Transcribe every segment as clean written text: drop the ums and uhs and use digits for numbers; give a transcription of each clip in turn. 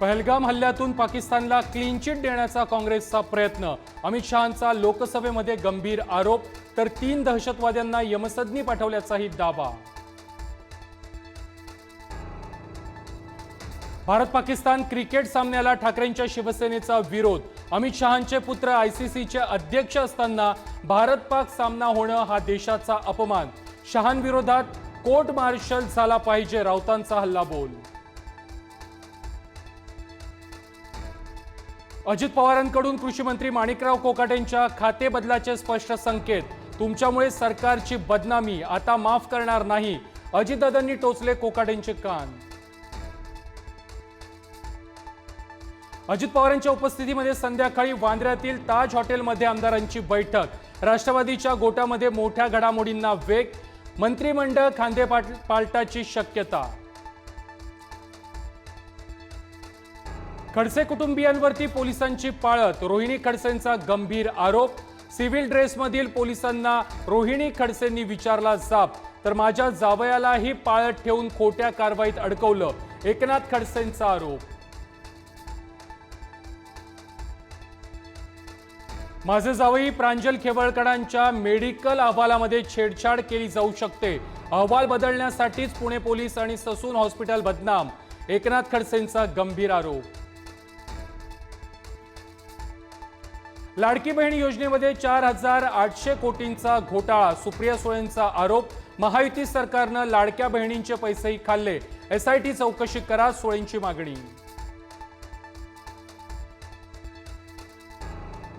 पहलगाम हल्ल्यातून पाकिस्तानला clean chit देण्याचा काँग्रेसचा प्रयत्न, अमित शहांचा लोकसभेमध्ये गंभीर आरोप, तर 3 दहशतवाद्यांना यमसदनी पाठवल्याचाही दावा. भारत पाकिस्तान क्रिकेट सामन्याला ठाकरेंच्या शिवसेनेचा विरोध, अमित शहांचे पुत्र आयसीसीचे अध्यक्ष असताना भारत पाक सामना होणं हा देशाचा अपमान, शहांविरोधात कोर्ट मार्शल झाला पाहिजे, राऊतांचा हल्लाबोल. अजित पवारांकडून कृषी मंत्री माणिकराव कोकाटेंच्या खाते बदलाचे स्पष्ट संकेत, तुमच्यामुळे सरकारची बदनामी, आता माफ करणार नाही, अजितदादांनी टोचले कोकाटेंचे कान. अजित पवारांच्या उपस्थितीमध्ये संध्याकाळी वांद्र्यातील ताज हॉटेलमध्ये आमदारांची बैठक, राष्ट्रवादीच्या गोटामध्ये मोठ्या घडामोडींना वेग, मंत्रिमंडळ खांदेपालटाची शक्यता. खडसे कुटुंबियांवरती पोलिसांची पाळत, रोहिणी खडसेंचा गंभीर आरोप, सिव्हिल ड्रेसमधील पोलिसांना रोहिणी खडसेंनी विचारला जाब, तर माझ्या जावयालाही पाळत ठेवून खोट्या कारवाईत अडकवलं, एकनाथ खडसेंचा आरोप. माझे जावई प्रांजल खेवळकरांच्या मेडिकल अहवालामध्ये छेडछाड केली जाऊ शकते, अहवाल बदलण्यासाठीच पुणे पोलीस आणि ससून हॉस्पिटल बदनाम, एकनाथ खडसेंचा गंभीर आरोप. लाडकी बहीण योजनेमध्ये 4,800 कोटींचा घोटाळा, सुप्रिया सुळेंचा आरोप, महायुती सरकारनं लाडक्या बहिणींचे पैसेही खाल्ले, एसआयटी चौकशी करा, सुळेंची मागणी.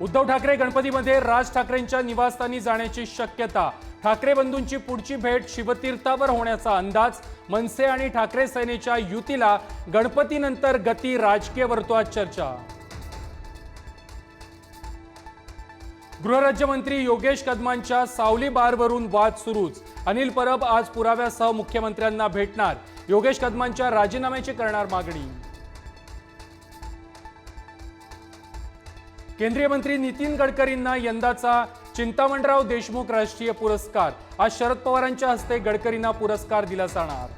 उद्धव ठाकरे गणपतीमध्ये राज ठाकरेंच्या निवासस्थानी जाण्याची शक्यता, ठाकरे बंधूंची पुढची भेट शिवतीर्थावर होण्याचा अंदाज, मनसे आणि ठाकरे सेनेच्या युतीला गणपतीनंतर गती, राजकीय वर्तुळात चर्चा. गृहराज्यमंत्री योगेश कदमांच्या सावली बारवरून वाद सुरूच, अनिल परब आज पुराव्यासह मुख्यमंत्र्यांना भेटणार, योगेश कदमांच्या राजीनाम्याची करणार मागणी. केंद्रीय मंत्री नितीन गडकरींना यंदाचा चिंतामणराव देशमुख राष्ट्रीय पुरस्कार, आज शरद पवारांच्या हस्ते गडकरींना पुरस्कार दिला जाणार.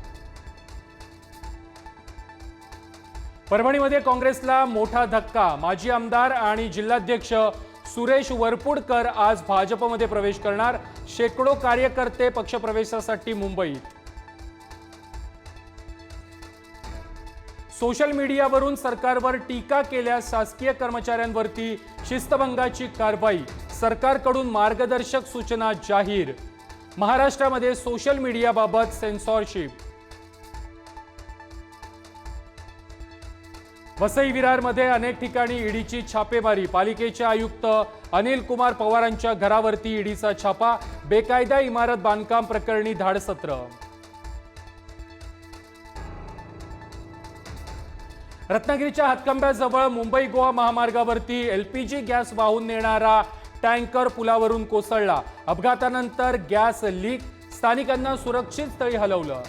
परभणीमध्ये काँग्रेसला मोठा धक्का, माजी आमदार आणि जिल्हाध्यक्ष सुरेश वरपुडकर आज भाजपमध्ये प्रवेश करणार, शेकडो कार्यकर्ते पक्षप्रवेशासाठी मुंबईत. सोशल मीडियावरून सरकारवर टीका केल्यास शासकीय कर्मचाऱ्यांवरती शिस्तभंगाची कारवाई, सरकारकडून मार्गदर्शक सूचना जाहीर, महाराष्ट्रामध्ये सोशल मीडियाबाबत सेन्सॉरशिप. वसई विरारमध्ये अनेक ठिकाणी ईडीची छापेमारी, पालिकेचे आयुक्त अनिल कुमार पवारांच्या घरावरती ईडीचा छापा, बेकायदा इमारत बांधकाम प्रकरणी धाडसत्र. रत्नागिरीच्या हातकंब्याजवळ मुंबई गोवा महामार्गावरती एलपीजी गॅस वाहून नेणारा टँकर पुलावरून कोसळला, अपघातानंतर गॅस लीक, स्थानिकांना सुरक्षित स्थळी हलवलं.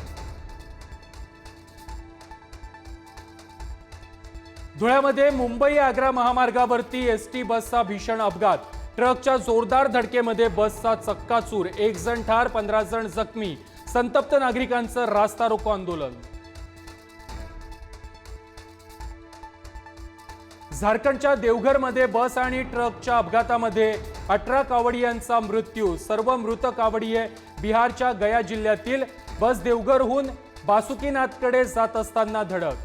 धुळ्यामध्ये मुंबई आग्रा महामार्गावरती एसटी बसचा भीषण अपघात, ट्रकच्या जोरदार धडकेमध्ये बसचा चक्काचूर, 1 जण ठार, 15 जण जखमी, संतप्त नागरिकांचं रास्ता रोको आंदोलन. झारखंडच्या देवघरमध्ये बस आणि ट्रकच्या अपघातामध्ये 18 कावडियांचा मृत्यू, सर्व मृत कावडिये बिहारच्या गया जिल्ह्यातील, बस देवघरहून बासुकीनाथकडे जात असताना धडक.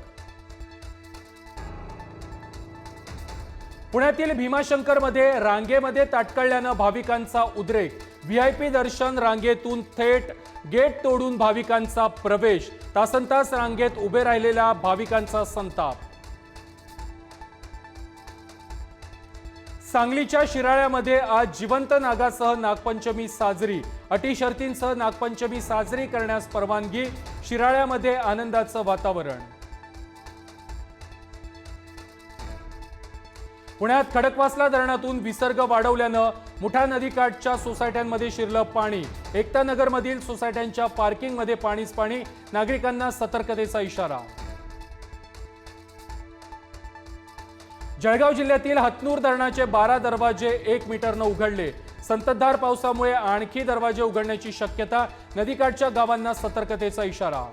पुण्यातील भीमाशंकरमध्ये रांगेमध्ये ताटकळल्यानं भाविकांचा उद्रेक, व्हीआयपी दर्शन रांगेतून थेट गेट तोडून भाविकांचा प्रवेश, तासनतास रांगेत उभे राहिलेल्या भाविकांचा संताप. सांगलीच्या शिराळ्यामध्ये आज जिवंत नागासह नागपंचमी साजरी, अटी शर्तींसह नागपंचमी साजरी करण्यास परवानगी, शिराळ्यामध्ये आनंदाचं वातावरण. पुण्यात खडकवासला धरणातून विसर्ग वाढवल्यानं मुठा नदीकाठच्या सोसायट्यांमध्ये शिरलं पाणी, एकता नगरमधील सोसायट्यांच्या पार्किंगमध्ये पाणीच पाणी, नागरिकांना सतर्कतेचा इशारा. जळगाव जिल्ह्यातील हतनूर धरणाचे 12 दरवाजे 1 मीटरनं उघडले, संततधार पावसामुळे आणखी दरवाजे उघडण्याची शक्यता, नदीकाठच्या गावांना सतर्कतेचा इशारा.